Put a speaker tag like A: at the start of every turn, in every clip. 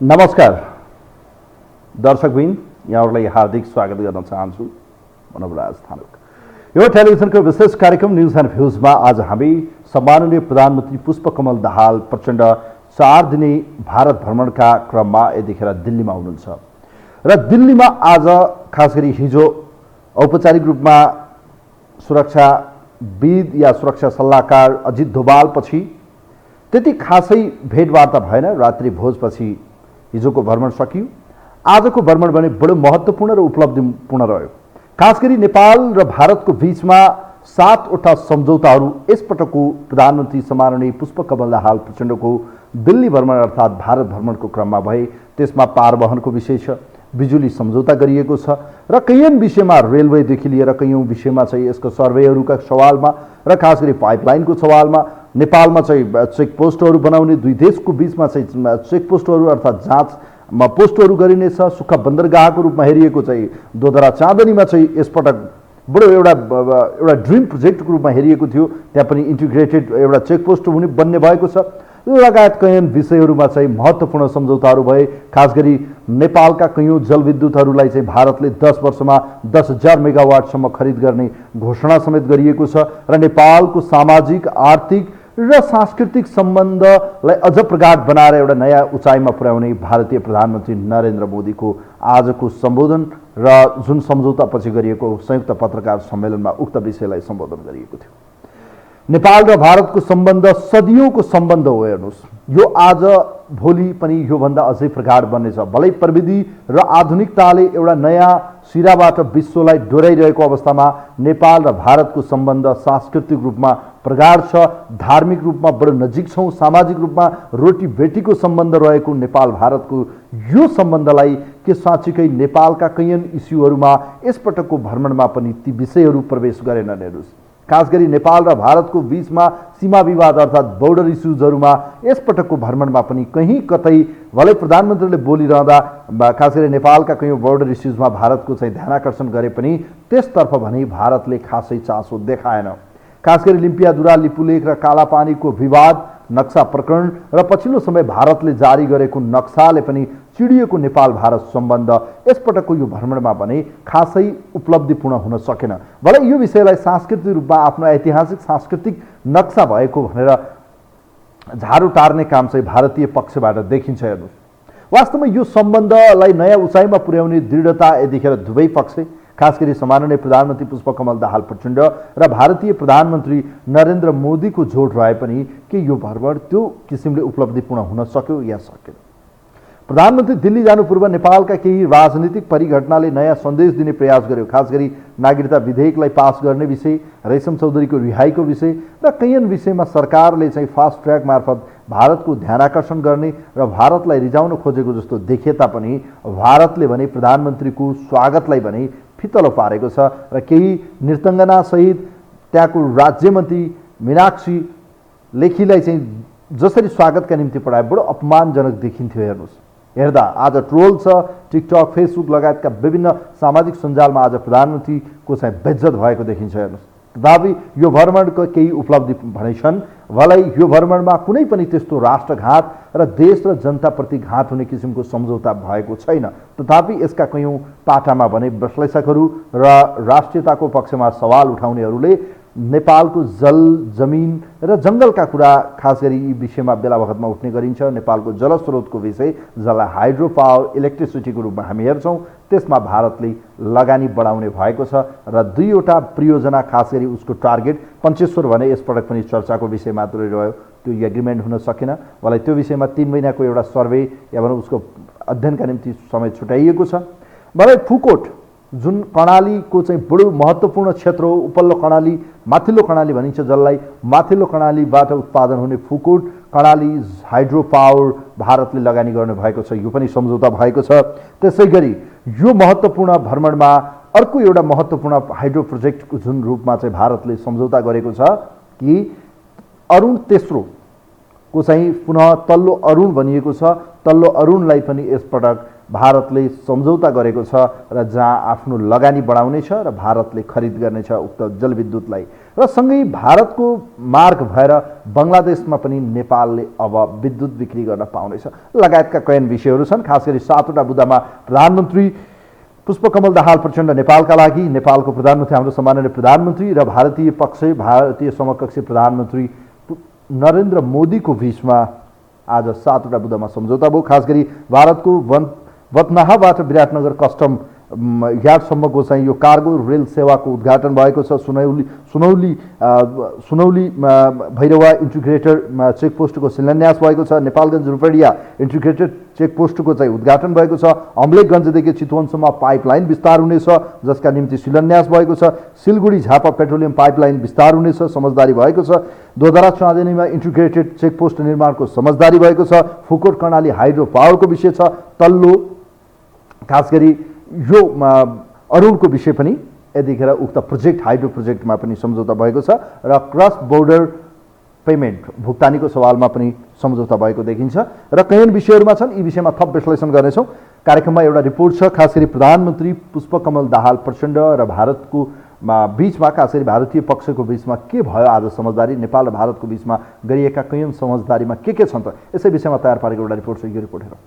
A: नमस्कार दर्शकबिन, यहाँहरूलाई हार्दिक स्वागत गर्न चाहन्छु। मनोबराज थानुक। यो टेलिभिजनको विशेष कार्यक्रम न्यूज एन्ड भ्यूजमा आज हामी सम्माननीय प्रधानमन्त्री पुष्पकमल दाहाल प्रचण्ड 4 दिने भारत भ्रमणका क्रममा यतिखेर दिल्लीमा हुनुहुन्छ र दिल्लीमा आज खास गरी हिजो औपचारिक रूपमा सुरक्षाविद या सुरक्षा सल्लाहकार अजित डोभाल पछि त्यति खासै भेटवार्ता भएन। रात्रि भोजपछि हिजोको भ्रमण सकियो। आजको भ्रमण भने बडो महत्त्वपूर्ण र उपलब्धिपूर्ण रह्यो। खास गरी नेपाल र भारतको बीचमा 7वटा सम्झौताहरू यसपटकको प्रधानमन्त्री सम्माननीय पुष्पकमल दाहाल प्रचण्डको दिल्ली भ्रमण अर्थात् भारत भ्रमणको क्रममा भए। त्यसमा पारवहनको विषय छ, बिजुली सम्झौता गरिएको छ र कैयन विषयमा रेलवेदेखि लिएर कैयौं विषयमा चाहिँ यसको सर्वेहरूका सवालमा र खास गरी पाइपलाइनको सवालमा नेपालमा चाहिँ चेकपोस्टहरू बनाउने, दुई देशको बीचमा चाहिँ चेकपोस्टहरू अर्थात् जाँचमा पोस्टहरू गरिनेछ। सुक्खा बन्दरगाहको रूपमा हेरिएको चाहिँ दोधरा चाँदनीमा चाहिँ यसपटक बडो एउटा ड्रिम प्रोजेक्टको रूपमा हेरिएको थियो। त्यहाँ पनि इन्टिग्रेटेड एउटा चेकपोस्ट हुने बन्ने भएको छ लगायत कैयन विषयहरूमा चाहिँ महत्त्वपूर्ण सम्झौताहरू भए। खास गरी नेपालका कैयौं जलविद्युतहरूलाई चाहिँ भारतले 10 वर्षमा 10,000 मेगावाटसम्म खरिद गर्ने घोषणा समेत गरिएको छ र नेपालको सामाजिक, आर्थिक र सांस्कृतिक सम्बन्धलाई अझ प्रगाढ बनाएर एउटा नयाँ उचाइमा पुर्याउने भारतीय प्रधानमन्त्री नरेन्द्र मोदीको आजको सम्बोधन र जुन सम्झौतापछि गरिएको संयुक्त पत्रकार सम्मेलनमा उक्त विषयलाई सम्बोधन गरिएको थियो। नेपाल र भारतको सम्बन्ध सदियौंको सम्बन्ध हो। हेर्नुहोस्, यो आज भोलि पनि योभन्दा अझै प्रगाढ बन्नेछ। भलै प्रविधि र आधुनिकताले एउटा नयाँ सिराबाट विश्वलाई डोर्याइरहेको अवस्थामा नेपाल र भारतको सम्बन्ध सांस्कृतिक रूपमा प्रगाढ छ, धार्मिक रूपमा बडो नजिक छौँ, सामाजिक रूपमा रोटी बेटीको सम्बन्ध रहेको नेपाल भारतको यो सम्बन्धलाई के साँच्चीकै नेपालका कैयन इस्युहरूमा यसपटकको भ्रमणमा पनि ती विषयहरू प्रवेश गरेनन्। हेर्नुहोस्, खास गरी नेपाल र भारतको बीचमा सीमा विवाद अर्थात् बोर्डर इस्युजहरूमा यसपटकको भ्रमणमा पनि कहीँ कतै भलै प्रधानमन्त्रीले बोलिरहँदा खास गरी नेपालका कैयौं बोर्डर इस्युजमा भारतको चाहिँ ध्यानाकर्षण गरे पनि त्यसतर्फ भने भारतले खासै चासो देखाएन। खास गरी लिम्पियाधुरा, लिपुलेख र कालापानीको विवाद, नक्सा प्रकरण र पछिल्लो समय भारतले जारी गरेको नक्साले पनि चिडिएको नेपाल भारत सम्बन्ध यसपटकको यो भ्रमणमा भने खासै उपलब्धिपूर्ण हुन सकेन। भलै यो विषयलाई सांस्कृतिक रूपमा आफ्नो ऐतिहासिक सांस्कृतिक नक्सा भएको भनेर झाडु टार्ने काम चाहिँ भारतीय पक्षबाट देखिन्छ। हेर्नुहोस्, वास्तवमा यो सम्बन्धलाई नयाँ उचाइमा पुर्याउने दृढता यतिखेर दुवै पक्ष खास गरी सम्माननीय प्रधानमन्त्री पुष्पकमल दाहाल प्रचण्ड र भारतीय प्रधानमन्त्री नरेन्द्र मोदीको जोड रहे पनि के यो भ्रमण त्यो किसिमले उपलब्धिपूर्ण हुन सक्यो या सकेन। प्रधानमन्त्री दिल्ली जानु पूर्व नेपालका केही राजनीतिक परिघटनाले नयाँ सन्देश दिने प्रयास गर्यो। खास गरी नागरिकता विधेयकलाई पास गर्ने विषय, रेशम चौधरीको रिहाईको विषय र कैयन विषयमा सरकारले चाहिँ फास्ट ट्र्याक मार्फत भारतको ध्यानाकर्षण गर्ने र भारतलाई रिजाउन खोजेको जस्तो देखिए तापनि भारतले भने प्रधानमन्त्रीको स्वागतलाई भने फितलो पारेको छ र केही नृतङ्गना सहित त्यहाँको राज्यमन्त्री मीनाक्षी लेखीलाई चाहिँ जसरी स्वागतका निम्ति पठाए बडो अपमानजनक देखिन्थ्यो। हेर्नुहोस्, हेर्दा आज ट्रोल छ, टिकटक, फेसबुक लगायतका विभिन्न सामाजिक सञ्जालमा आज प्रधानमन्त्रीको चाहिँ बेइज्जत भएको देखिन्छ। हेर्नुहोस्, तथापि यो भ्रमणको केही उपलब्धि भने छन्। भलै यो भ्रमणमा कुनै पनि त्यस्तो राष्ट्रघात र देश र जनताप्रति घात हुने किसिमको सम्झौता भएको छैन। तथापि यसका कैयौं पाटामा भने विश्लेषकहरू र राष्ट्रियताको पक्षमा सवाल उठाउनेहरूले नेपालको जल, जमिन र जङ्गलका कुरा खास गरी यी विषयमा बेला बखतमा उठ्ने गरिन्छ। नेपालको जलस्रोतको विषय, जसलाई हाइड्रो पावर, इलेक्ट्रिसिटीको रूपमा हामी हेर्छौँ, त्यसमा भारतले लगानी बढाउने भएको छ र 2वटा परियोजना खास गरी उसको टार्गेट पञ्चेश्वर भने यसपटक पनि चर्चाको विषय मात्रै रह्यो, त्यो एग्रिमेन्ट हुन सकेन। मलाई त्यो विषयमा 3 महिनाको एउटा सर्वे या भनौँ उसको अध्ययनका निम्ति समय छुट्याइएको छ। भलै फुकोट जुन कर्णालीको चाहिँ बडो महत्त्वपूर्ण क्षेत्र हो, उपल्लो कर्णाली, माथिल्लो कर्णाली भनिन्छ जसलाई, माथिल्लो कर्णालीबाट उत्पादन हुने फुकोट कर्णाली हाइड्रो पावर भारतले लगानी गर्ने भएको छ। यो पनि सम्झौता भएको छ। त्यसै गरी यो महत्त्वपूर्ण भ्रमणमा अर्को एउटा महत्त्वपूर्ण हाइड्रो प्रोजेक्टको जुन रूपमा चाहिँ भारतले सम्झौता गरेको छ कि अरुण तेस्रो को चाहिँ पुनः तल्लो अरुण भनिएको छ। तल्लो अरुणलाई पनि यसपटक भारतले सम्झौता गरेको छ र जहाँ आफ्नो लगानी बढाउनेछ र भारतले खरिद गर्नेछ उक्त जलविद्युतलाई। र सँगै भारतको मार्ग भएर बङ्गलादेशमा पनि नेपालले अब विद्युत बिक्री गर्न पाउनेछ लगायतका कैयन विषयहरू छन्। खास गरी 7 वटा बुँदामा प्रधानमन्त्री पुष्पकमल दाहाल प्रचण्ड नेपालका लागि, नेपालको प्रधानमन्त्री हाम्रो सम्माननीय प्रधानमन्त्री र भारतीय पक्ष भारतीय समकक्षी प्रधानमन्त्री नरेन्द्र मोदीको बीचमा आज 7 वटा बुँदामा सम्झौता भयो। खास गरी भारतको बतनाहाबाट विराटनगर कस्टम यार्डसम्मको चाहिँ यो कार्गो रेल सेवाको उद्घाटन भएको छ। सुनौली भैरवा इन्टिग्रेटेड चेकपोस्टको शिलान्यास भएको छ। नेपालगञ्ज रूपैडिया इन्टिग्रेटेड चेकपोस्टको चाहिँ उद्घाटन भएको छ। अम्लेखगञ्जदेखि चितवनसम्म पाइपलाइन विस्तार हुनेछ जसका निम्ति शिलान्यास भएको छ। सिलगढी झापा पेट्रोलियम पाइपलाइन विस्तार हुनेछ, समझदारी भएको छ। दोधरा चाँदनीमा इन्टिग्रेटेड चेकपोस्ट निर्माणको समझदारी भएको छ। फुकोट कर्णाली हाइड्रो पावरको विषय छ। तल्लो खास गरी यो अरुणको विषय पनि यतिखेर उक्त प्रोजेक्ट हाइड्रो प्रोजेक्टमा पनि सम्झौता भएको छ र क्रस बोर्डर पेमेन्ट भुक्तानीको सवालमा पनि सम्झौता भएको देखिन्छ र कैयन विषयहरूमा छन्। यी विषयमा थप विश्लेषण गर्नेछौँ। कार्यक्रममा एउटा रिपोर्ट छ खास गरी प्रधानमन्त्री पुष्पकमल दाहाल प्रचण्ड र भारतको बीचमा, खास गरी भारतीय पक्षको बीचमा के भयो आज समझदारी, नेपाल र भारतको बीचमा गरिएका कैयन समझदारीमा के छन् त, यसै विषयमा तयार पारेको एउटा रिपोर्ट छ। यो रिपोर्ट हेरौँ।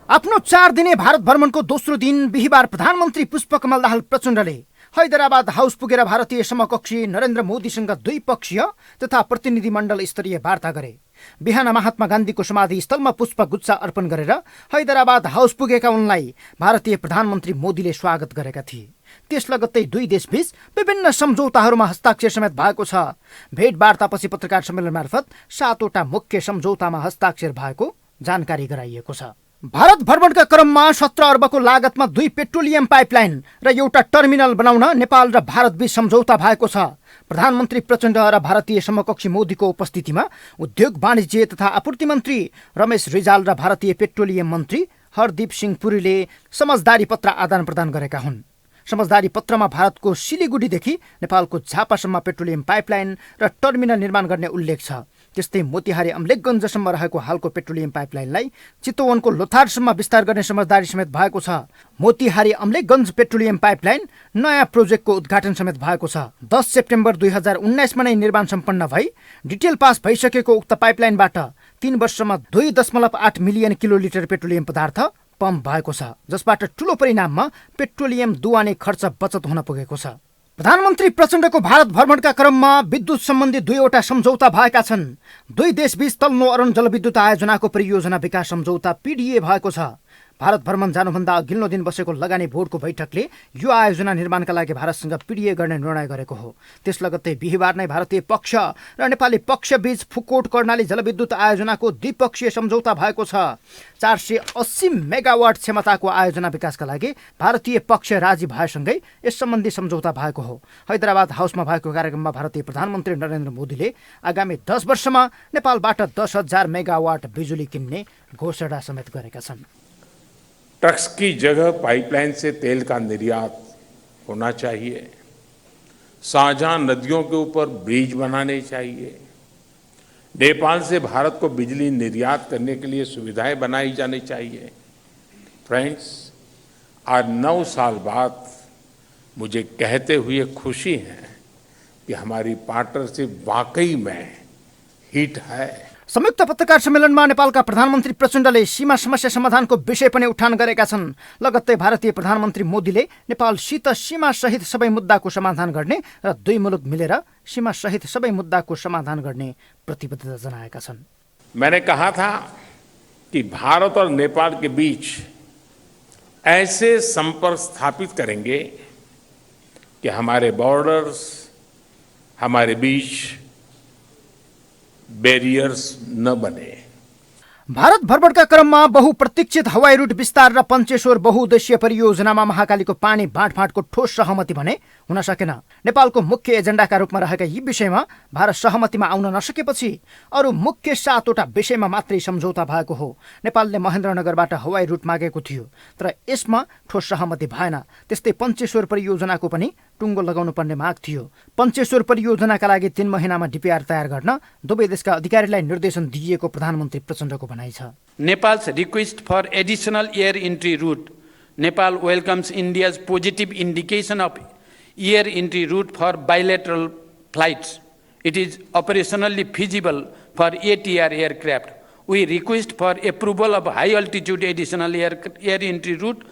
B: आफ्नो 4 दिने भारत भ्रमणको दोस्रो दिन बिहिबार प्रधानमन्त्री पुष्पकमल दाहाल प्रचण्डले हैदराबाद हाउस पुगेर भारतीय समकक्षी नरेन्द्र मोदीसँग द्विपक्षीय तथा प्रतिनिधिमण्डल स्तरीय वार्ता गरे। बिहान महात्मा गान्धीको समाधि स्थलमा पुष्पगुच्छ अर्पण गरेर हैदराबाद हाउस पुगेका उनलाई भारतीय प्रधानमन्त्री मोदीले स्वागत गरेका थिए। त्यस लगत्तै दुई देशबीच विभिन्न सम्झौताहरूमा हस्ताक्षर समेत भएको छ। भेटवार्तापछि पत्रकार सम्मेलन मार्फत 7 वटा मुख्य सम्झौतामा हस्ताक्षर भएको जानकारी गराइएको छ। भारत भ्रमणका क्रममा 17 अर्बको लागतमा 2 पेट्रोलियम पाइपलाइन र एउटा टर्मिनल बनाउन नेपाल र भारतबीच सम्झौता भएको छ। प्रधानमन्त्री प्रचण्ड र भारतीय समकक्षी मोदीको उपस्थितिमा उद्योग वाणिज्य तथा आपूर्ति मन्त्री रमेश रिजाल र भारतीय पेट्रोलियम मन्त्री हरदीप सिंह पुरीले समझदारी पत्र आदान प्रदान गरेका हुन्। समझदारी पत्रमा भारतको सिलिगुडीदेखि नेपालको झापासम्म पेट्रोलियम पाइपलाइन र टर्मिनल निर्माण गर्ने उल्लेख छ। त्यस्तै मोतिहारी अम्लेखगञ्जसम्म रहेको हालको पेट्रोलियम पाइपलाइनलाई चितवनको लोथारसम्म विस्तार गर्ने समझदारी समेत भएको छ। मोतिहारी अम्लेखगञ्ज पेट्रोलियम पाइपलाइन नयाँ प्रोजेक्टको उद्घाटन समेत भएको छ। 10 सेप्टेम्बर 2019मा नै निर्माण सम्पन्न भई डिटेल पास भइसकेको उक्त पाइपलाइनबाट 3 वर्षमा 2.8 मिलियन किलोलिटर पेट्रोलियम पदार्थ पम्प भएको छ, जसबाट ठूलो परिणाममा पेट्रोलियम दुवाने खर्च बचत हुन पुगेको छ। प्रधानमन्त्री प्रचण्डको भारत भ्रमणका क्रममा विद्युत सम्बन्धी 2 वटा सम्झौता भएका छन्। दुई देशबीच तल्लो अरुण जलविद्युत आयोजनाको परियोजना विकास सम्झौता PDA भएको छ। भारत भ्रमण जानुभन्दा अघिल्लो दिन बसेको लगानी बोर्डको बैठकले यो आयोजना निर्माणका लागि भारतसँग PDA गर्ने निर्णय गरेको हो। त्यस लगत्तै बिहिबार नै भारतीय पक्ष र नेपाली पक्षबीच फुकोट कर्णाली जलविद्युत आयोजनाको द्विपक्षीय सम्झौता भएको छ। 480 मेगावाट क्षमताको आयोजना विकासका लागि भारतीय पक्ष राजी भएसँगै यस सम्बन्धी सम्झौता भएको हो। हैदराबाद हाउसमा भएको कार्यक्रममा भारतीय प्रधानमन्त्री नरेन्द्र मोदीले आगामी 10 वर्षमा नेपालबाट 10,000 मेगावाट बिजुली किन्ने घोषणा समेत गरेका छन्।
C: ट्रक्स की जगह पाइपलाइन से तेल का निर्यात होना चाहिए। साझा नदियों के ऊपर ब्रिज बनाने चाहिए। नेपाल से भारत को बिजली निर्यात करने के लिए सुविधाएं बनाई जानी चाहिए। फ्रेंड्स, आज 9 साल बाद मुझे कहते हुए खुशी है कि हमारी पार्टनरशिप वाकई में हिट है।
B: संयुक्त पत्रकार सम्मेलनमा नेपालका प्रधानमन्त्री प्रचण्डले सीमा समस्या समाधानको विषय पनि उठान गरेका छन्। लगत्तै भारतीय प्रधानमन्त्री मोदीले नेपालसित सीमा सहित सबै मुद्दाको समाधान गर्ने र दुई मुलुक मिलेर सीमा सहित सबै मुद्दाको समाधान गर्ने प्रतिबद्धता जनाएका छन्।
C: मैंने कहा था कि भारत और नेपाल के बीच ऐसे संपर्क स्थापित करेंगे कि हमारे बॉर्डर्स, हमारे बीच बैरियर्स न बने।
B: भारत भ्रमणका क्रममा बहुप्रतीक्षित हवाई रूट विस्तार र पञ्चेश्वर बहुउद्देश्य परियोजनामा महाकालीको पानी बाँडफाँडको ठोस सहमति भने हुन सकेन। नेपालको मुख्य एजेन्डाका रूपमा रहेका यी विषयमा भारत सहमतिमा आउन नसकेपछि अरू मुख्य 7 वटा विषयमा मात्रै सम्झौता भएको हो। नेपालले महेन्द्रनगरबाट हवाई रूट मागेको थियो, तर यसमा ठोस सहमति भएन। त्यस्तै पञ्चेश्वर परियोजनाको पनि टुङ्गो लगाउनु पर्ने माग थियो। पञ्चेश्वर परियोजनाका लागि 3 महिनामा डिपिआर तयार गर्न दुवै देशका अधिकारीलाई निर्देशन दिइएको प्रधानमन्त्री प्रचण्डको भनाइ छ।
D: Nepal's request for additional air entry route. Nepal welcomes India's positive indication of air entry route for bilateral flights. It is operationally feasible for ATR aircraft. We request for approval of high altitude additional air entry route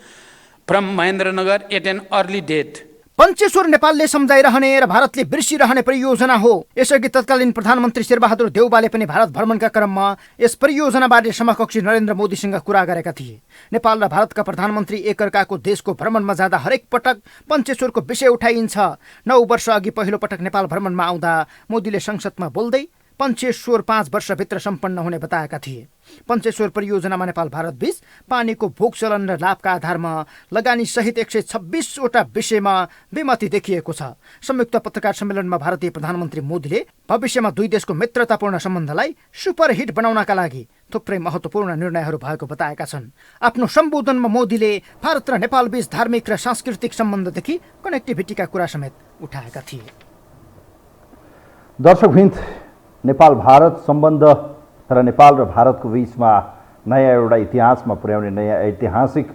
D: from Mahendranagar at an early date.
B: Pancheshwar नेपालले सम्झाइरहने र भारतले बिर्सिरहने परियोजना हो। यसअघि तत्कालीन प्रधानमन्त्री शेरबहादुर देउवाले पनि भारत भ्रमणका क्रममा यस परियोजनाबारे समकक्षी नरेन्द्र मोदीसँग कुरा गरेका थिए। नेपाल र भारतका प्रधानमन्त्री एकअर्काको देशको भ्रमणमा जाँदा हरेक पटक पञ्चेश्वरको विषय उठाइन्छ। 9 वर्ष अघि पहिलो पटक नेपाल भ्रमणमा आउँदा मोदीले संसदमा बोल्दै पञ्चेश्वर 5 वर्षभित्र सम्पन्न हुने बताएका थिए। पञ्चेश्वर परियोजनामा नेपाल भारत बीच पानीको भोगचलन र लाभका आधारमा लगानी सहित 126 वटा विषयमा विमति देखिएको छ। संयुक्त पत्रकार सम्मेलनमा भारतीय प्रधानमन्त्री मोदीले भविष्यमा दुई देशको मित्रतापूर्ण सम्बन्धलाई सुपरहिट बनाउनका लागि थुप्रै महत्त्वपूर्ण निर्णयहरू भएको बताएका छन्। आफ्नो सम्बोधनमा मोदीले भारत र नेपाल बीच धार्मिक र सांस्कृतिक सम्बन्धदेखि कनेक्टिभिटीका कुरा समेत उठाएका थिए।
A: दर्शकवृन्द, नेपाल भारत सम्बन्ध र नेपाल र भारतको बीचमा नयाँ एउटा इतिहासमा पुर्याउने नयाँ ऐतिहासिक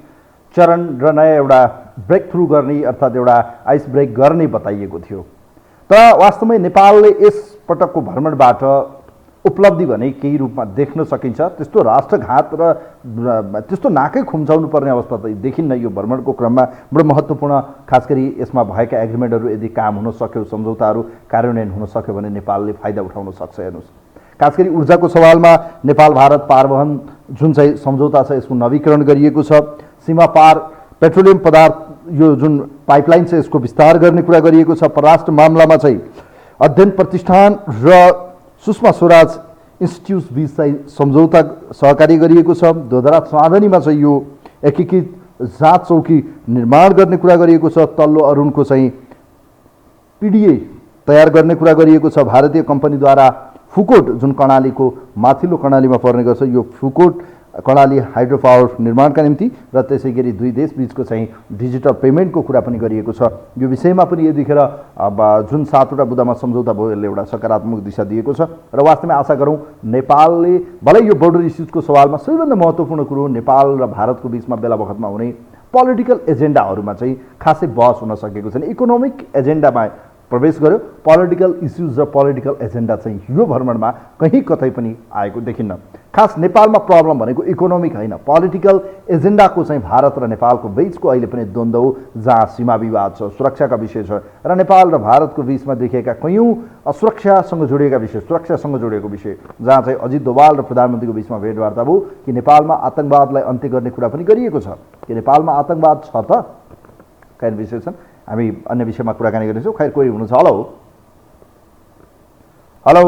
A: चरण र नयाँ एउटा ब्रेक थ्रु गर्ने अर्थात् एउटा आइस ब्रेक गर्ने बताइएको थियो। तर वास्तवमै नेपालले यस पटकको भ्रमणबाट उपलब्धि भने केही रूपमा देख्न सकिन्छ। त्यस्तो राष्ट्रघात र त्यस्तो नाकै खुम्चाउनु पर्ने अवस्था त देखिन्न। यो भ्रमणको क्रममा बडो महत्त्वपूर्ण, खास गरी यसमा भएका एग्रिमेन्टहरू यदि काम हुन सक्यो, सम्झौताहरू कार्यान्वयन हुन सक्यो भने नेपालले फाइदा उठाउन सक्छ। हेर्नुहोस्, खास गरी ऊर्जाको सवालमा नेपाल भारत पारवहन जुन चाहिँ सम्झौता छ यसको नवीकरण गरिएको छ। सीमा पार पेट्रोलियम पदार्थ यो जुन पाइपलाइन छ यसको विस्तार गर्ने कुरा गरिएको छ। परराष्ट्र मामलामा चाहिँ अध्ययन प्रतिष्ठान र सुषमा स्वराज इन्स्टिट्युट बीच चाहिँ सम्झौता सहकारी गरिएको छ। दोधरा चाँदनीमा चाहिँ यो एकीकृत जाँच चौकी निर्माण गर्ने कुरा गरिएको छ। तल्लो अरुणको चाहिँ पिडिए तयार गर्ने कुरा गरिएको छ। भारतीय कम्पनीद्वारा फुकोट जुन कर्णालीको माथिल्लो कर्णालीमा पर्ने गर्छ यो फुकोट कर्णाली हाइड्रो पावर निर्माणका निम्ति र त्यसै गरी दुई देश बीचको चाहिँ डिजिटल पेमेन्टको कुरा पनि गरिएको छ। यो विषयमा पनि यतिखेर जुन 7वटा बुँदामा सम्झौता भयो यसले एउटा सकारात्मक दिशा दिएको छ र वास्तवमै आशा गरौँ नेपालले भलै यो बोर्डर इस्युजको सवालमा सबैभन्दा महत्त्वपूर्ण कुरो नेपाल र भारतको बीचमा बेला बखतमा हुने पोलिटिकल एजेन्डाहरूमा चाहिँ खासै बहस हुन सकेको छैन। इकोनोमिक एजेन्डामा प्रवेश गर्यो, पोलिटिकल इस्युज र पोलिटिकल एजेन्डा चाहिँ यो भ्रमणमा कहीँ कतै पनि आएको देखिन्न। खास नेपालमा प्रब्लम भनेको इकोनोमिक होइन, पोलिटिकल एजेन्डाको चाहिँ भारत र नेपालको बीचको अहिले पनि द्वन्द्व हो, जहाँ सीमा विवाद छ, सुरक्षाका विषय छ र नेपाल र भारतको बीचमा देखिएका कयौँ सुरक्षासँग जोडिएका विषय, सुरक्षासँग जोडिएको विषय, जहाँ चाहिँ अजित दोभाल र प्रधानमन्त्रीको बीचमा भेटवार्ता भयो कि नेपालमा आतंकवादलाई अन्त्य गर्ने कुरा पनि गरिएको छ कि नेपालमा आतंकवाद छ त खैर विषय छन्। हामी अन्य विषयमा कुराकानी गर्नेछौँ। खैर कोही हुनुहुन्छ? हेलो हेलो,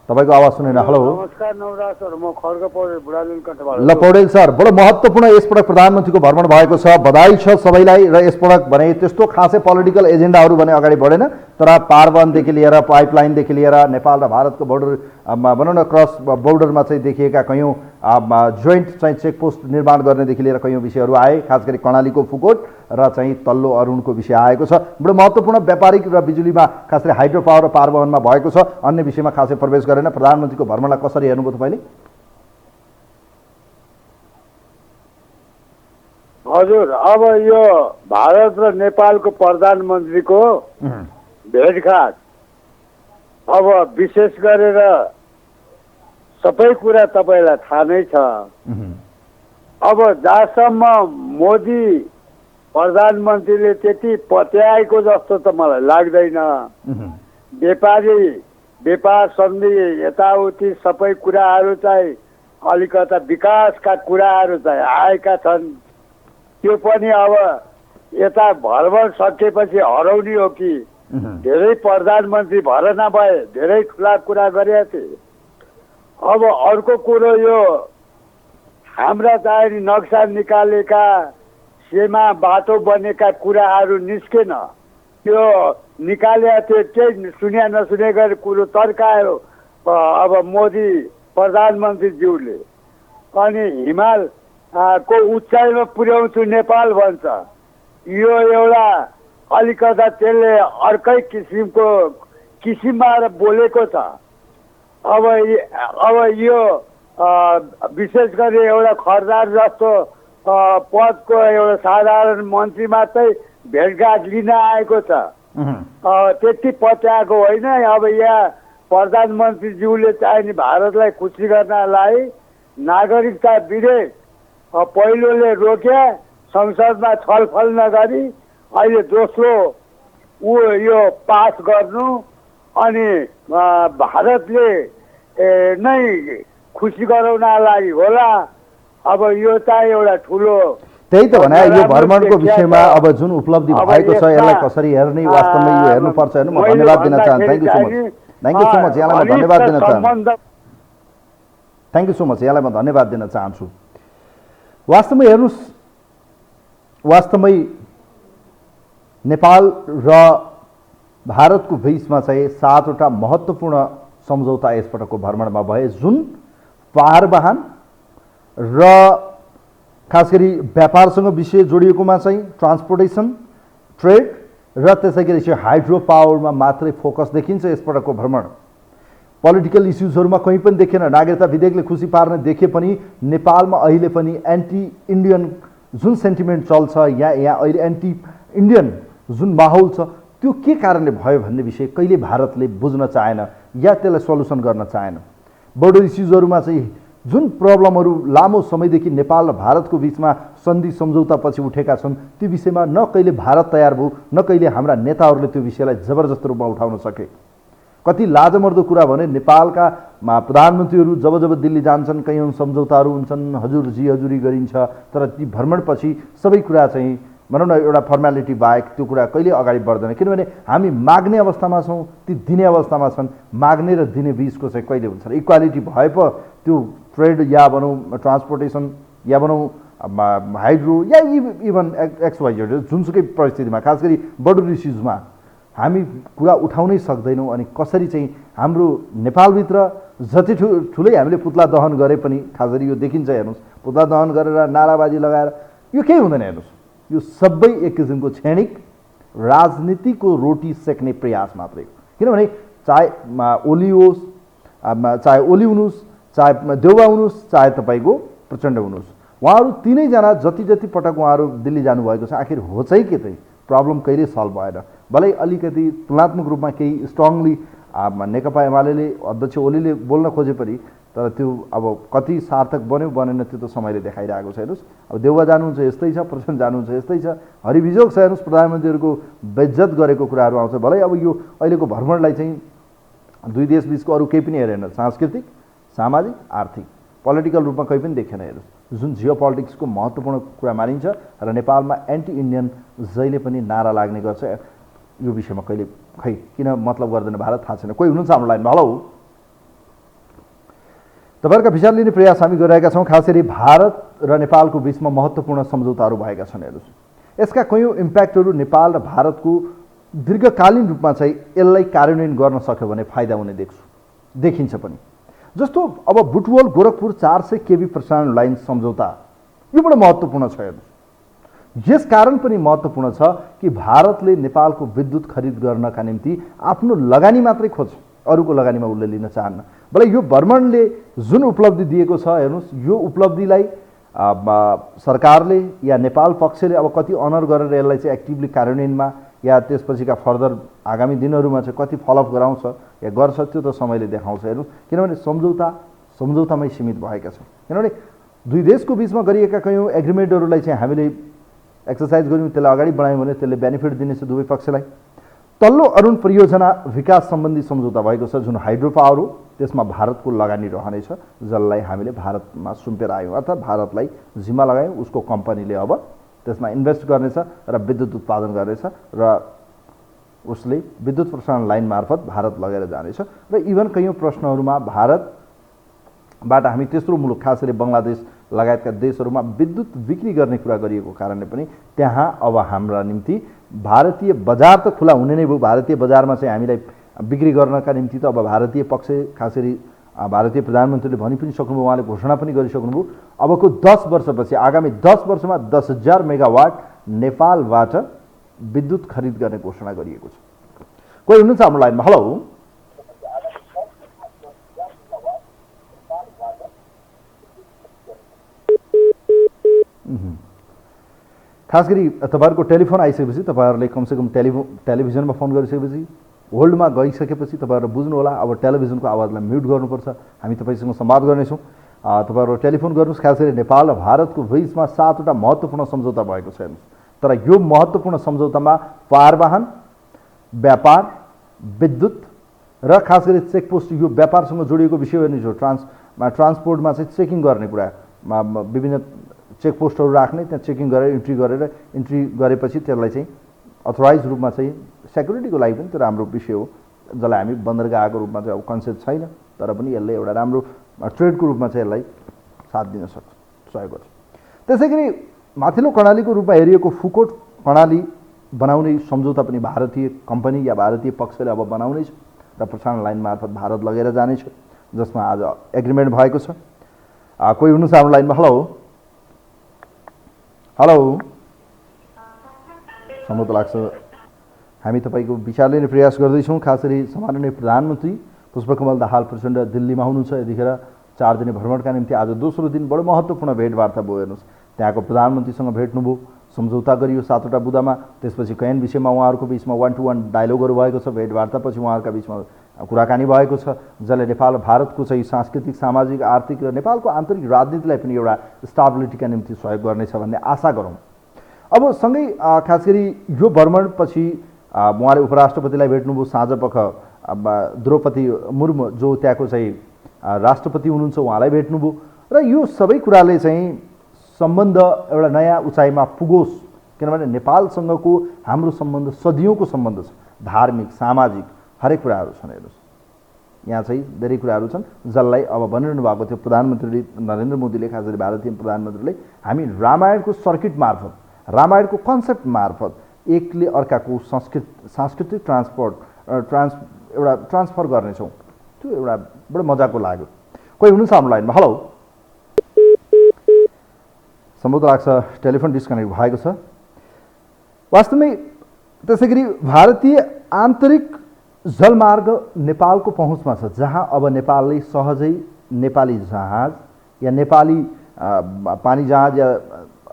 A: तपाईको आवाज सुनेन। हेलो,
E: नमस्कार नवराज सर, म खड्ग पौडेल बुढालिन कण्ठबाट।
A: ल पौडेल सर, बडो महत्त्वपूर्ण यसपटक प्रधानमन्त्रीको भ्रमण भएको छ, बधाई छ सबैलाई। र यसपटक भने त्यस्तो खासै पोलिटिकल एजेन्डाहरू भने अगाडि बढेन, तर पारवहनदेखि लिएर पाइपलाइनदेखि लिएर नेपाल र भारतको बोर्डर भनौँ न क्रस बोर्डरमा चाहिँ देखिएका कयौँ जोइन्ट चाहिँ चेकपोस्ट निर्माण गर्नेदेखि लिएर कयौँ विषयहरू आए। खास गरी कर्णालीको फुकोट र चाहिँ तल्लो अरुणको विषय आएको छ। बडो महत्त्वपूर्ण व्यापारिक र बिजुलीमा खास गरी हाइड्रो पावर र पारवहनमा भएको छ। अन्य विषयमा खासै प्रवेश गरेन। प्रधानमन्त्रीको भ्रमणलाई कसरी हेर्नुभयो तपाईँले?
E: हजुर, अब यो भारत र नेपालको प्रधानमन्त्रीको भेटघाट अब विशेष गरेर सबै कुरा तपाईँलाई थाहा नै छ। अब जहाँसम्म मोदी प्रधानमन्त्रीले त्यति पत्याएको जस्तो त मलाई लाग्दैन। व्यापार सन्धि यताउति सबै कुराहरू चाहिँ अलिकता विकासका कुराहरू चाहिँ आएका छन्। त्यो पनि अब यता भ्रमण सकेपछि हराउने हो कि धेरै प्रधानमन्त्री भएर नभए धेरै ठुला कुरा गरेका थिए। अब अर्को कुरो यो हाम्रा चाहिँ नक्सा निकालेका सीमा बाटो बनेका कुराहरू निस्केन। त्यो निकालेका थियो, केही सुन्या नसुने गरी कुरो तर्कायो अब मोदी प्रधानमन्त्रीज्यूले। अनि हिमाल को उचाइमा पुर्याउँछु नेपाल भन्छ। यो एउटा अलिकता त्यसले अर्कै किसिममा बोलेको छ। अब यो विशेष गरी एउटा खर्दार जस्तो पदको एउटा साधारण मन्त्री मात्रै भेटघाट लिन आएको छ, त्यति पत्याएको होइन। अब यहाँ प्रधानमन्त्रीज्यूले चाहिँ नि भारतलाई खुसी गर्नलाई नागरिकता विधेयक पहिलोले रोके, संसदमा छलफल नगरी अहिले दोस्रो यो पास गर्नु, अनि भारतले नै खुसी गराउनलाई होला। अब यो चाहिँ एउटा ठुलो,
A: त्यही त भने यो भ्रमणको विषयमा अब जुन उपलब्धि भएको छ यसलाई कसरी हेर्ने, वास्तवमा यो हेर्नुपर्छ हेर्नु। म धन्यवाद दिन चाहन्छु। थ्याङ्क यू सो मच यहाँलाई म धन्यवाद दिन चाहन्छु। थ्याङ्क यू सो मच यहाँलाई म धन्यवाद दिन चाहन्छु। वास्तवमै हेर्नुहोस्, वास्तवमै नेपाल र भारतको बीचमा चाहिँ 7वटा महत्त्वपूर्ण सम्झौता यसपटकको भ्रमणमा भए, जुन पहाड वाहन र खास गरी व्यापारसँग विषय जोडिएकोमा चाहिँ ट्रान्सपोर्टेसन, ट्रेड र त्यसै गरी चाहिँ हाइड्रो पावरमा मात्रै फोकस देखिन्छ यसपटकको भ्रमण। पोलिटिकल इस्युजहरूमा कहीँ पनि देखिएन। नागरिकता विधेयकले खुसी पार्न देखे पनि नेपालमा अहिले पनि एन्टी इन्डियन जुन सेन्टिमेन्ट चल्छ, यहाँ अहिले एन्टी इन्डियन जुन माहौल छ, त्यो के कारणले भयो भन्ने विषय कहिले भारतले बुझ्न चाहेन या त्यसलाई सल्युसन गर्न चाहेन। बोर्डर इस्युजहरूमा चाहिँ जुन प्रब्लमहरू लामो समयदेखि नेपाल र भारतको बिचमा सन्धि सम्झौतापछि उठेका छन्, त्यो विषयमा न कहिले भारत तयार भयो, न कहिले हाम्रा नेताहरूले त्यो विषयलाई जबरजस्त रूपमा उठाउन सके। कति लाजमर्दो कुरा भने नेपालका प्रधानमन्त्रीहरू जब जब दिल्ली जान्छन्, कयौँ सम्झौताहरू हुन्छन्, हजुरजी हजुरी गरिन्छ, तर ती भ्रमणपछि सबै कुरा चाहिँ भनौँ न एउटा फर्मालिटी बाहेक त्यो कुरा कहिले अगाडि बढ्दैन। किनभने हामी माग्ने अवस्थामा छौँ, ती दिने अवस्थामा छन्। माग्ने र दिने बिचको चाहिँ कहिले हुन्छ र इक्वालिटी भए पो त्यो ट्रेड या भनौँ ट्रान्सपोर्टेसन या भनौँ हाइड्रो या इभन XYZ जुनसुकै परिस्थितिमा, खास गरी बोर्डर इस्युजमा हामी कुरा उठाउनै सक्दैनौँ। अनि कसरी चाहिँ हाम्रो नेपालभित्र जति ठुलै हामीले पुतला दहन गरे पनि, खास गरी यो देखिन्छ हेर्नुहोस्, पुतला दहन गरेर नाराबाजी लगाएर यो केही हुँदैन। हेर्नुहोस्, यो सबै एक किसिमको क्षणिक राजनीतिको रोटी सेक्ने प्रयास मात्रै हो। किनभने चाहे ओली होस्, चाहे ओली हुनुहोस्, चाहे देउबा हुनुहोस्, चाहे तपाईँको प्रचण्ड हुनुहोस्, उहाँहरू तीनैजना जति जति पटक उहाँहरू दिल्ली जानुभएको छ, आखिर हो चाहिँ के चाहिँ प्रब्लम कहिले सल्भ भएन। भलै अलिकति तुलनात्मक रूपमा केही स्ट्रङली नेकपा एमाले अध्यक्ष ओलीले बोल्न खोजे पनि, तर त्यो अब कति सार्थक बन्यो बनेन त्यो त समयले देखाइरहेको छ। हेर्नुहोस्, अब देउवा जानुहुन्छ यस्तै छ, प्रचण्ड जानुहुन्छ यस्तै छ, हरिबिजोग छ। हेर्नुहोस्, प्रधानमन्त्रीहरूको बेइज्जत गरेको कुराहरू आउँछ। भलै अब यो अहिलेको भ्रमणलाई चाहिँ दुई देशबिचको अरू केही पनि हेरेन, सांस्कृतिक, सामाजिक, आर्थिक, पोलिटिकल रूपमा कहीँ पनि देखेन। हेर्नुहोस्, जुन जियो पोलिटिक्सको महत्त्वपूर्ण कुरा मानिन्छ र नेपालमा एन्टी इन्डियन जहिले पनि नारा लाग्ने गर्छ। यो विषयमा कहिले खै किन मतलब गर्दैन भारत, थाहा छैन। कोही हुनुहुन्छ हाम्रो लाइनमा? हेलो, तपाईँहरूका विचार लिने प्रयास हामी गरिरहेका छौँ। खास गरी भारत र नेपालको बिचमा महत्त्वपूर्ण सम्झौताहरू भएका छन्। हेर्नुहोस्, यसका कयौँ इम्प्याक्टहरू नेपाल र भारतको दीर्घकालीन रूपमा चाहिँ यसलाई कार्यान्वयन गर्न सक्यो भने फाइदा हुने देखिन्छ पनि। जस्तो अब बुटवल गोरखपुर 400 केबी प्रसारण लाइन सम्झौता, यो बडो महत्त्वपूर्ण छ। हेर्नुहोस्, यस कारण पनि महत्त्वपूर्ण छ कि भारतले नेपालको विद्युत खरिद गर्नका निम्ति आफ्नो लगानी मात्रै खोज्छ, अरूको लगानीमा उसले लिन चाहन्न। भलै यो भ्रमणले जुन उपलब्धि दिएको छ, हेर्नुहोस्, यो उपलब्धिलाई सरकारले या नेपाल पक्षले अब कति अनर गरेर यसलाई चाहिँ एक्टिभली कार्यान्वयनमा या त्यसपछिका फर्दर आगामी दिनहरूमा चाहिँ कति फलोअप गराउँछ या गर्छ, त्यो त समयले देखाउँछ। हेर्नुहोस्, किनभने सम्झौतामै सीमित भएका छन्। किनभने दुई देशको बिचमा गरिएका कयौँ एग्रिमेन्टहरूलाई चाहिँ हामीले एक्सर्साइज गऱ्यौँ, त्यसलाई अगाडि बढायौँ भने त्यसले बेनिफिट दिनेछ दुवै पक्षलाई। तल्लो अरुण परियोजना विकास सम्बन्धी सम्झौता भएको छ, जुन हाइड्रो पावर हो, त्यसमा भारतको लगानी रहनेछ, जसलाई हामीले भारतमा सुम्पेर आयौँ, अर्थात् भारतलाई जिम्मा लगायौँ। उसको कम्पनीले अब त्यसमा इन्भेस्ट गर्नेछ र विद्युत उत्पादन गर्नेछ र उसले विद्युत प्रसारण लाइन मार्फत भारत लगेर जानेछ। र इभन कयौँ प्रश्नहरूमा भारतबाट हामी तेस्रो मुलुक, खास गरी बङ्गलादेश लगायतका देशहरूमा विद्युत बिक्री गर्ने कुरा गरिएको कारणले पनि त्यहाँ अब हाम्रा निम्ति भारतीय बजार त खुला हुने नै भयो। भारतीय बजारमा चाहिँ हामीलाई बिक्री गर्नका निम्ति त अब भारतीय पक्ष, खास गरी भारतीय प्रधानमन्त्रीले भनि पनि सक्नुभयो, उहाँले घोषणा पनि गरिसक्नुभयो, अबको 10 वर्षपछि, आगामी 10 वर्षमा 10,000 मेगावाट नेपालबाट विद्युत खरिद गर्ने घोषणा गरिएको छ। कोही हुनुहुन्छ हाम्रो लाइनमा? हेलो, खास गरी तपाईँहरूको टेलिफोन आइसकेपछि तपाईँहरूले कमसेकम टेलिभिजनमा फोन गरिसकेपछि होल्डमा गइसकेपछि तपाईँहरू बुझ्नु होला अब टेलिभिजनको आवाजलाई म्युट गर्नुपर्छ। हामी तपाईँसँग संवाद गर्नेछौँ। तपाईँहरू टेलिफोन गर्नुहोस्। खास गरी नेपाल र भारतको बीचमा 7वटा महत्त्वपूर्ण सम्झौता भएको छ। तर यो महत्त्वपूर्ण सम्झौतामा पारवाहन, व्यापार, विद्युत र खास गरी चेकपोस्ट, यो व्यापारसँग जोडिएको विषय हो नि। जो ट्रान्सपोर्टमा चाहिँ चेकिङ गर्ने कुरा, विभिन्न चेकपोस्टहरू राख्ने, त्यहाँ चेकिङ गरेर इन्ट्री गरेपछि त्यसलाई चाहिँ अथोराइज रूपमा चाहिँ सेक्युरिटीको लागि पनि त्यो राम्रो विषय हो, जसलाई हामी बन्दरगाहको रूपमा चाहिँ अब कन्सेप्ट छैन, तर पनि यसले एउटा राम्रो ट्रेडको रूपमा चाहिँ यसलाई साथ दिन सहयोग गर्छ। त्यसै गरी माथिल्लो कर्णालीको रूपमा हेरिएको फुकोट कर्णाली बनाउने सम्झौता पनि भारतीय कम्पनी या भारतीय पक्षले अब बनाउनेछ र प्रसारण लाइन मार्फत भारत लगेर जानेछ, जसमा आज एग्रिमेन्ट भएको छ। कोही हुनुहुन्छ हाम्रो लाइनमा? हेलो हेलो, सम्भवतः लाग्छ हामी तपाईँको विचार लिने प्रयास गर्दैछौँ। खास गरी सम्माननीय प्रधानमन्त्री पुष्पकमल दाहाल प्रचण्ड दिल्लीमा हुनुहुन्छ। यतिखेर 4 दिने भ्रमणका निम्ति आज दोस्रो दिन बडो महत्त्वपूर्ण भेटवार्ता भयो। हेर्नुहोस्, त्यहाँको प्रधानमन्त्रीसँग भेट्नुभयो, सम्झौता गरियो 7वटा बुँदामा। त्यसपछि कैयन विषयमा उहाँहरूको बिचमा 1-to-1 डायलोगहरू भएको छ। भेटवार्तापछि उहाँहरूका बिचमा कुराकानी भएको छ, जसले नेपाल र भारतको चाहिँ सांस्कृतिक, सामाजिक, आर्थिक र नेपालको आन्तरिक राजनीतिलाई पनि एउटा स्टाबिलिटीका निम्ति सहयोग गर्नेछ भन्ने आशा गरौँ। अब सँगै खास गरी यो भ्रमणपछि उहाँले उपराष्ट्रपतिलाई भेट्नुभयो। साँझपख द्रौपदी मुर्मू जो त्यहाँको चाहिँ राष्ट्रपति हुनुहुन्छ उहाँलाई भेट्नुभयो र यो सबै कुराले चाहिँ सम्बन्ध एउटा नयाँ उचाइमा पुगोस्। किनभने नेपालसँगको हाम्रो सम्बन्ध सदियौँको सम्बन्ध छ, धार्मिक, सामाजिक हरेक कुराहरू छन्। हेर्नुहोस्, यहाँ चाहिँ धेरै कुराहरू छन् जसलाई अब भनिरहनु भएको थियो प्रधानमन्त्री नरेन्द्र मोदीले। खास गरी भारतीय प्रधानमन्त्रीले हामी रामायणको सर्किट मार्फत, रामायणको कन्सेप्ट मार्फत एकले अर्काको सांस्कृतिक ट्रान्सफर गर्नेछौँ। त्यो एउटा बडो मजाको लाग्यो। कोही हुनुहुन्छ हाम्रो लाइनमा? हेलो, सम्भवतः लाग्छ टेलिफोन डिस्कनेक्ट भएको छ। वास्तवमै त्यसै गरी भारतीय आन्तरिक जलमार्ग नेपालको पहुँचमा छ, जहाँ अब नेपालले सहजै नेपाली जहाज या नेपाली पानी जहाज या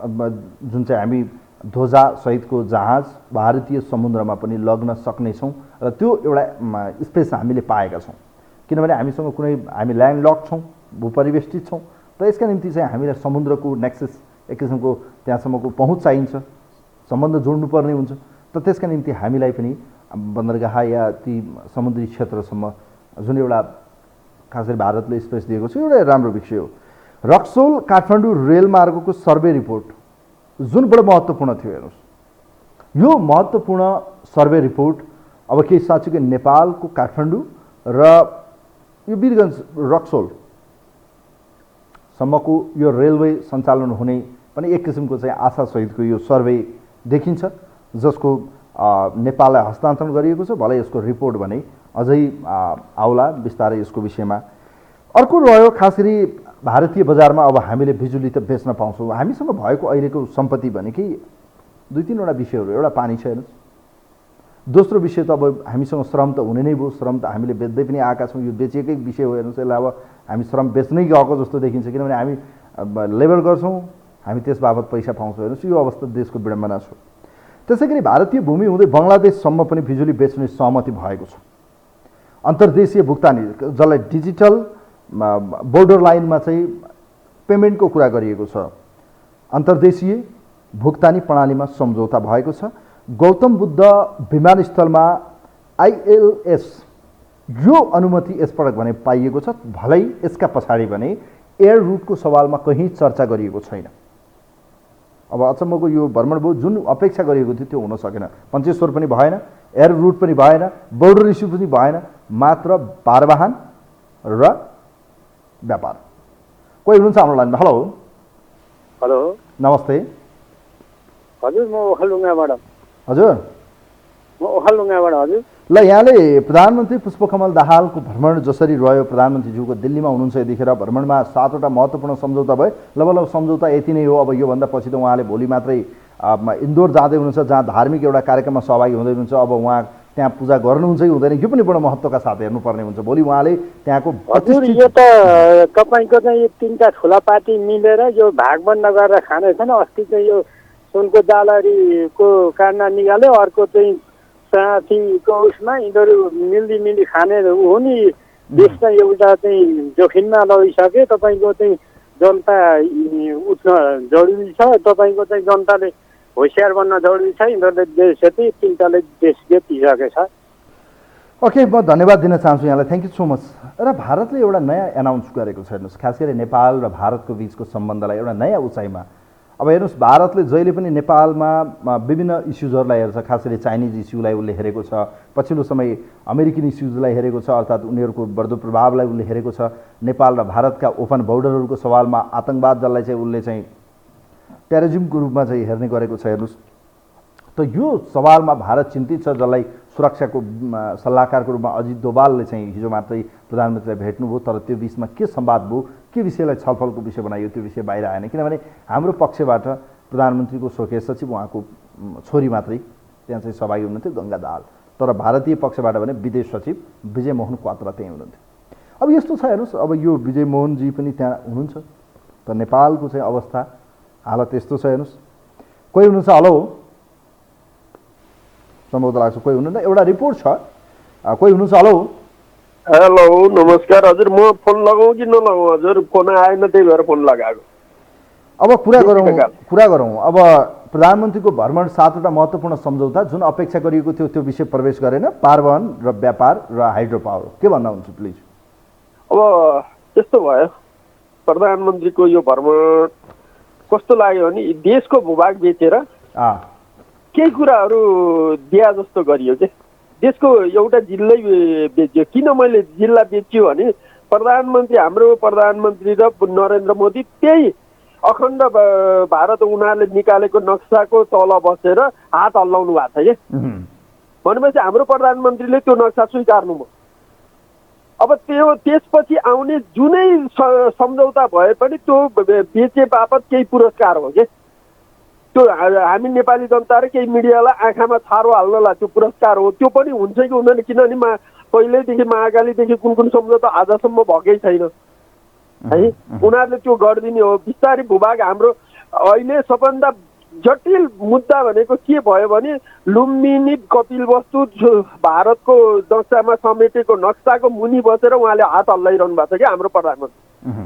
A: जुन चाहिँ हामी ध्वजा सहितको जहाज भारतीय समुद्रमा पनि लग्न सक्नेछौँ र त्यो एउटा स्पेस हामीले पाएका छौँ। किनभने हामीसँग कुनै, हामी ल्यान्डलक छौँ, भूपरिवेष्टित छौँ, त यसका निम्ति चाहिँ हामीलाई समुद्रको नेक्सस, एक किसिमको त्यहाँसम्मको पहुँच चाहिन्छ, सम्बन्ध जोड्नुपर्ने हुन्छ। त त्यसका निम्ति हामीलाई पनि बन्दरगाह या ती समुद्री क्षेत्रसम्म जुन एउटा खास गरी भारतले स्पेस दिएको छ, एउटा राम्रो विषय हो। रक्सोल काठमाडौँ रेलमार्गको सर्वे रिपोर्ट जुन बडो महत्त्वपूर्ण थियो। हेर्नुहोस्, यो महत्त्वपूर्ण सर्वे रिपोर्ट अब के साँच्चीकै नेपालको काठमाडौँ र यो वीरगञ्ज रक्सोलसम्मको यो रेलवे सञ्चालन हुने पनि एक किसिमको चाहिँ आशासहितको यो सर्वे देखिन्छ, जसको नेपाललाई हस्तान्तरण गरिएको छ। भलै यसको रिपोर्ट भने अझै आउला बिस्तारै यसको विषयमा। अर्को रह्यो खास गरी भारतीय बजारमा अब हामीले बिजुली त बेच्न पाउँछौँ। हामीसँग भएको अहिलेको सम्पत्ति भनेकै 2-3वटा विषयहरू, एउटा पानी छ। हेर्नुहोस्, दोस्रो विषय त अब हामीसँग श्रम त हुने नै भयो। श्रम त हामीले बेच्दै पनि आएका छौँ, यो बेचिएकै विषय हो। हेर्नुहोस्, यसलाई अब हामी श्रम बेच्नै गएको जस्तो देखिन्छ, किनभने हामी लेबर गर्छौँ, हामी त्यस बाबत पैसा पाउँछौँ। हेर्नुहोस्, यो अवस्था देशको विडम्बना छ। त्यसै गरी भारतीय भूमि हुँदै बङ्गलादेशसम्म पनि बिजुली बेच्ने सहमति भएको छ। अन्तर्देशीय भुक्तानी, जसलाई डिजिटल बोर्डर लाइनमा चाहिँ पेमेन्टको कुरा गरिएको छ, अन्तर्देशीय भुक्तानी प्रणालीमा सम्झौता भएको छ। गौतम बुद्ध विमानस्थलमा ILS यो अनुमति यसपटक भने पाइएको छ। भलै यसका पछाडि भने एयर रुटको सवालमा कहीँ चर्चा गरिएको छैन। अब अचम्मको यो भ्रमण भयो, जुन अपेक्षा गरिएको थियो त्यो हुन सकेन। पञ्चेश्वर पनि भएन, एयर रुट पनि भएन, बोर्डर इस्यु पनि भएन, मात्र पारवाहन र व्यापार। कोही हुनुहुन्छ हाम्रो लाइनमा? हेलो
E: हेलो,
A: नमस्ते।
E: हजुर, म ओखलढुङ्गाबाट।
A: हजुर,
E: म ओखलढुङ्गाबाट। हजुर,
A: ल यहाँले प्रधानमन्त्री पुष्पकमल दाहालको भ्रमण जसरी रह्यो, प्रधानमन्त्रीज्यूको दिल्लीमा हुनुहुन्छ यतिखेर, भ्रमणमा 7वटा महत्त्वपूर्ण सम्झौता भयो। लगभग सम्झौता यति नै हो। अब योभन्दा पछि त उहाँले भोलि मात्रै इन्दोर जाँदै हुनुहुन्छ जहाँ धार्मिक एउटा कार्यक्रममा सहभागी हुँदै हुनुहुन्छ। अब उहाँ त्यहाँ पूजा गर्नुहुन्छ कि हुँदैन यो पनि बडो महत्त्वका साथ हेर्नुपर्ने हुन्छ। भोलि उहाँले त्यहाँको
E: हजुर यो त तपाईँको चाहिँ यो तीनटा ठुला पार्टी मिलेर यो भागबन्द गरेर खाँदैछन्। अस्ति चाहिँ यो सुनको जालरीको काण्ड निकाल्यो, अर्को चाहिँ साथीको उसमा यिनीहरू मिल्दी खाने हो नि। देशलाई एउटा चाहिँ जोखिममा लगिसके। तपाईँको चाहिँ जनता उठ्न जरुरी छ। तपाईँको चाहिँ जनताले होसियार बन्न जरुरी छ। यिनीहरूले देश क्षति, तिनटाले देश जितिसकेछ।
A: ओके, म धन्यवाद दिन चाहन्छु यहाँलाई। Thank you so much. र भारतले एउटा नयाँ एनाउन्स गरेको छ हेर्नुहोस्, खास गरी नेपाल र भारतको बिचको सम्बन्धलाई एउटा नयाँ उचाइमा। अब हेर्नुहोस्, भारतले जहिले पनि नेपालमा विभिन्न इस्युजहरूलाई हेर्छ, खास गरी चाइनिज इस्युलाई उसले हेरेको छ, पछिल्लो समय अमेरिकन इस्युजलाई हेरेको छ, अर्थात् उनीहरूको बढ्दो प्रभावलाई उसले हेरेको छ। नेपाल र भारतका ओपन बोर्डरहरूको सवालमा आतङ्कवाद जसलाई चाहिँ उसले चाहिँ टेररिज्मको रूपमा चाहिँ हेर्ने गरेको छ हेर्नुहोस्। त यो सवालमा भारत चिन्तित छ, जसलाई सुरक्षाको सल्लाहकारको रूपमा अजित डोभालले चाहिँ हिजो मात्रै प्रधानमन्त्रीलाई भेट्नुभयो। तर त्यो बिचमा के संवाद भयो, के विषयलाई छलफलको विषय बनाइयो, त्यो विषय बाहिर आएन। किनभने हाम्रो पक्षबाट प्रधानमन्त्रीको स्वकीय सचिव उहाँको छोरी मात्रै त्यहाँ चाहिँ सहभागी हुनुहुन्थ्यो, गङ्गा दाहाल। तर भारतीय पक्षबाट भने विदेश सचिव विजय मोहन क्वात्रा त्यहीँ हुनुहुन्थ्यो। अब यस्तो छ हेर्नुहोस्, अब यो विजय मोहनजी पनि त्यहाँ हुनुहुन्छ। त नेपालको चाहिँ अवस्था हालत यस्तो छ हेर्नुहोस्। कोही हुनुहुन्छ? हेलो, सम्भवतः लाग्छ कोही हुनुहुन्न। एउटा रिपोर्ट छ, कोही हुनुहुन्छ? हेलो
F: हेलो, नमस्कार हजुर। म फोन लगाउँ कि नलगाउँ हजुर? फोन आएन, त्यही भएर फोन लगाएको।
A: अब कुरा गरौँ। अब प्रधानमन्त्रीको भ्रमण 7वटा महत्त्वपूर्ण सम्झौता जुन अपेक्षा गरिएको थियो त्यो विषय प्रवेश गरेन, पारवहन र व्यापार र हाइड्रो पावर। के भन्नुहुन्छ प्लिज?
F: अब त्यस्तो भयो, प्रधानमन्त्रीको यो भ्रमण कस्तो लाग्यो भने देशको भूभाग बेचेर केही कुराहरू दिया जस्तो गरियो के। देशको एउटा जिल्लै बेच्यो। किन मैले जिल्ला बेच्यो भने हाम्रो प्रधानमन्त्री र नरेन्द्र मोदी त्यही अखण्ड भारत उनीहरूले निकालेको नक्साको तल बसेर हात हल्लाउनु भएको छ कि। भनेपछि हाम्रो प्रधानमन्त्रीले त्यो नक्सा स्वीकार्नुभयो। अब त्यसपछि आउने जुनै सम्झौता भए पनि त्यो बेचे बापत केही पुरस्कार हो कि। त्यो हामी नेपाली जनता र केही मिडियालाई आँखामा छारो हाल्नलाई त्यो पुरस्कार हो। त्यो पनि हुन्छ कि हुँदैन, किनभने पहिल्यैदेखि महाकालीदेखि कुन सम्झौता आजसम्म भएकै छैन है। उनीहरूले त्यो गरिदिने हो। बिस्तारै भूभाग हाम्रो अहिले सबभन्दा जटिल मुद्दा भनेको के भयो भने लुम्बिनी कपिलवस्तु भारतको नक्सामा समेटेको नक्साको मुनि बसेर उहाँले हात हल्लाइरहनु भएको छ कि हाम्रो प्रधानमन्त्री।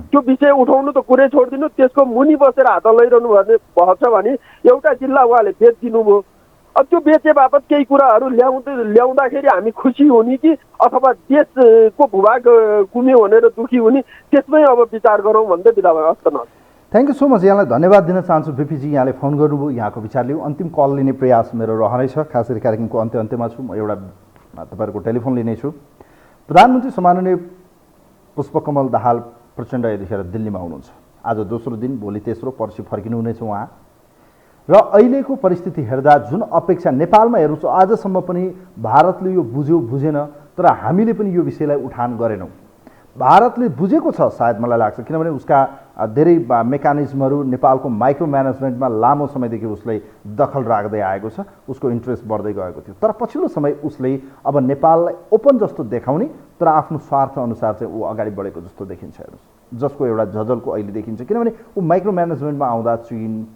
F: त्यो विषय उठाउनु त कुरै छोडिदिनु, त्यसको मुनि बसेर हात हल्लाइरहनु भएको छ भने एउटा जिल्ला उहाँले बेचिदिनु भयो। अब त्यो बेचे बापत केही कुराहरू ल्याउँदाखेरि हामी खुसी हुने कि अथवा देशको भूभाग गुम्यो भनेर दुखी हुने, त्यसमै अब विचार गरौँ भन्दै बिदा भयो। हस्त न।
A: Thank you so much. यहाँलाई धन्यवाद दिन चाहन्छु बिपीजी, यहाँले फोन गर्नुभयो, यहाँको विचार लिउँ। अन्तिम कल लिने प्रयास मेरो रहनेछ, खास गरी कार्यक्रमको अन्त्यमा छु। म एउटा तपाईँहरूको टेलिफोन लिनेछु। प्रधानमन्त्री सम्माननीय पुष्पकमल दाहाल प्रचण्ड यतिखेर दिल्लीमा हुनुहुन्छ। आज दोस्रो दिन, भोलि तेस्रो, पर्सि फर्किनुहुनेछ उहाँ। र अहिलेको परिस्थिति हेर्दा जुन अपेक्षा नेपालमा हेर्नु छ, आजसम्म पनि भारतले यो बुझेन, तर हामीले पनि यो विषयलाई उठान गरेनौँ। भारतले बुझेको छ सायद, मलाई लाग्छ, किनभने उसका धेरै मेकानिजमहरू नेपालको माइक्रो म्यानेजमेन्टमा लामो समयदेखि उसले दखल राख्दै आएको छ, उसको इन्ट्रेस्ट बढ्दै गएको थियो। तर पछिल्लो समय उसले अब नेपाललाई ओपन जस्तो देखाउने, तर आफ्नो स्वार्थ अनुसार चाहिँ ऊ अगाडि बढेको जस्तो देखिन्छ हेर्नुहोस्, जसको एउटा झझल्को अहिले देखिन्छ। किनभने ऊ माइक्रो म्यानेजमेन्टमा आउँदा चीन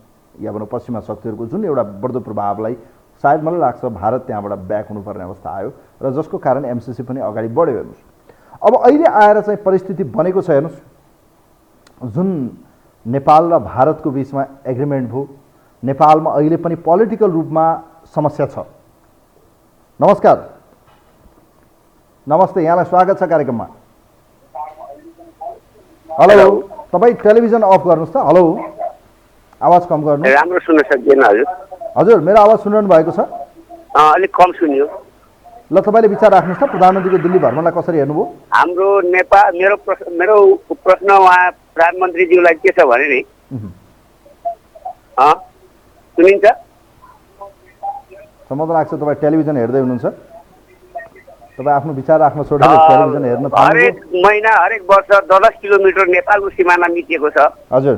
A: या भनौँ पश्चिमा शक्तिहरूको जुन एउटा बढ्दो प्रभावलाई सायद मलाई लाग्छ भारत त्यहाँबाट ब्याक हुनुपर्ने अवस्था आयो, र जसको कारण एमसिसी पनि अगाडि बढ्यो हेर्नुहोस्। अब अहिले आएर चाहिँ परिस्थिति बनेको छ हेर्नुहोस्, जुन नेपाल र भारतको बिचमा एग्रिमेन्ट भयो, नेपालमा अहिले पनि पोलिटिकल रूपमा समस्या छ। नमस्कार, नमस्ते, यहाँलाई स्वागत छ कार्यक्रममा। हेलो, तपाईँ टेलिभिजन अफ गर्नुहोस् त। हेलो, आवाज कम गर्नु।
G: राम्रो सुन्न सकिएन हजुर।
A: हजुर, मेरो आवाज सुनिरहनु भएको छ?
G: अलिक कम सुनियो।
A: ल, तपाईँले विचार राख्नुहोस् त, प्रधानमन्त्रीको दिल्ली भ्रमणलाई कसरी हेर्नुभयो?
G: हाम्रो मेरो प्रश्न उहाँ प्रधानमन्त्रीज्यूलाई के छ भने नि, सुनिन्छ?
A: सम्बन्ध लाग्छ तपाईँ टेलिभिजन हेर्दै हुनुहुन्छ, तपाईँ आफ्नो विचार राख्न छोडेर टेलिभिजन हेर्न थाल्नु।
G: हरेक महिना हरेक वर्ष 10 किलोमिटर नेपालको सिमाना मिटिएको छ।
A: हजुर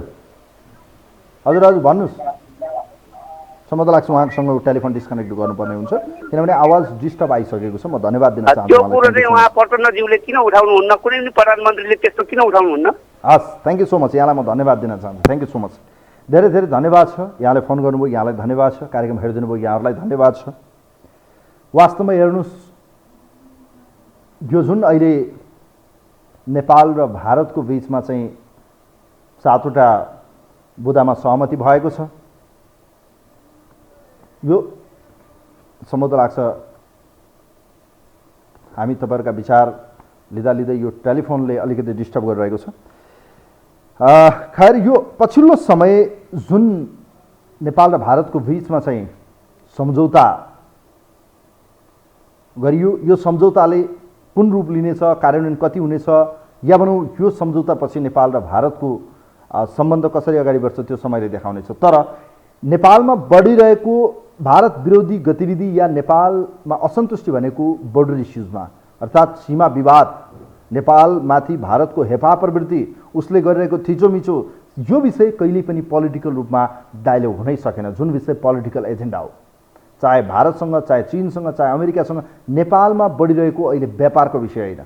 A: हजुर हजुर भन्नुहोस्, सम्म त लाग्छ उहाँसँग टेलिफोन डिस्कनेक्ट गर्नुपर्ने हुन्छ किनभने आवाज डिस्टर्ब आइसकेको छ। म धन्यवाद दिन चाहन्छु
G: त्यो कुरो चाहिँ उहाँ प्रचण्डज्यूले किन उठाउनुहुन्न, कुनै पनि प्रधानमन्त्रीले त्यस्तो किन उठाउनुहुन्न?
A: हस्, थ्याङ्क यू सो मच, यहाँलाई म धन्यवाद दिन चाहन्छु। थ्याङ्क यू सो मच, धेरै धेरै धन्यवाद छ। यहाँले फोन गर्नुभयो, यहाँलाई धन्यवाद छ। कार्यक्रम हेरिदिनु भयो, यहाँहरूलाई धन्यवाद छ। वास्तवमा हेर्नुहोस्, यो जुन अहिले नेपाल र भारतको बिचमा चाहिँ 7वटा बुदामा सहमति भएको छ, यो सम्भवतः लाग्छ हामी तपाईँहरूका विचार लिँदा लिँदै यो टेलिफोनले अलिकति डिस्टर्ब गरिरहेको छ। खैर, यो पछिल्लो समय जुन नेपाल र भारतको बिचमा चाहिँ सम्झौता गरियो, यो सम्झौताले कुन रूप लिनेछ, कार्यान्वयन कति हुनेछ, या भनौँ यो सम्झौतापछि नेपाल र भारतको सम्बन्ध कसरी अगाडि बढ्छ त्यो समयले देखाउनेछ। तर नेपालमा बढिरहेको भारत विरोधी गतिविधि या नेपालमा असन्तुष्टि भनेको बोर्डर इस्युजमा, अर्थात् सीमा विवाद, नेपालमाथि भारतको हेपा प्रवृत्ति, उसले गरिरहेको थिचोमिचो, यो विषय कहिल्यै पनि पोलिटिकल रूपमा डायलग हुनै सकेन, जुन विषय पोलिटिकल एजेन्डा हो। चाहे भारतसँग, चाहे चीनसँग, चाहे अमेरिकासँग, नेपालमा बढिरहेको अहिले व्यापारको विषय होइन।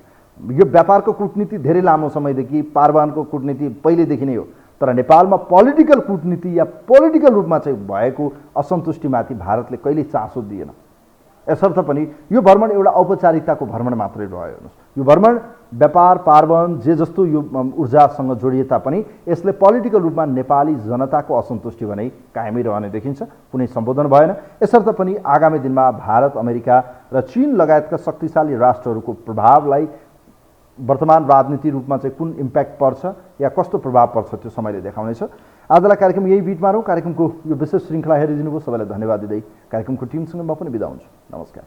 A: यो व्यापारको कूटनीति धेरै लामो समयदेखि, पारवानको कूटनीति पहिलेदेखि नै हो। तर नेपालमा पोलिटिकल कूटनीति या पोलिटिकल रूपमा चाहिँ भएको असन्तुष्टिमाथि भारतले कहिल्यै चासो दिएन। यसर्थ पनि यो भ्रमण एउटा औपचारिकताको भ्रमण मात्रै रह्यो। हेर्नुहोस्, यो भ्रमण व्यापार, पारवन जे जस्तो यो ऊर्जासँग जोडिए तापनि यसले पोलिटिकल रूपमा नेपाली जनताको असन्तुष्टि भने कायमै रहने देखिन्छ, कुनै सम्बोधन भएन। यसर्थ पनि आगामी दिनमा भारत, अमेरिका र चीन लगायतका शक्तिशाली राष्ट्रहरूको प्रभावलाई वर्तमान राजनीति रूपमा चाहिँ कुन इम्प्याक्ट पर्छ या कस्तो प्रभाव पर्छ त्यो समयले देखाउनेछ। आजलाई कार्यक्रम यही बिट मारौँ। कार्यक्रमको यो विशेष श्रृङ्खला हेरिदिनु भयो, सबैलाई धन्यवाद दिँदै कार्यक्रमको टिमसँग म पनि बिदा हुन्छु। नमस्कार।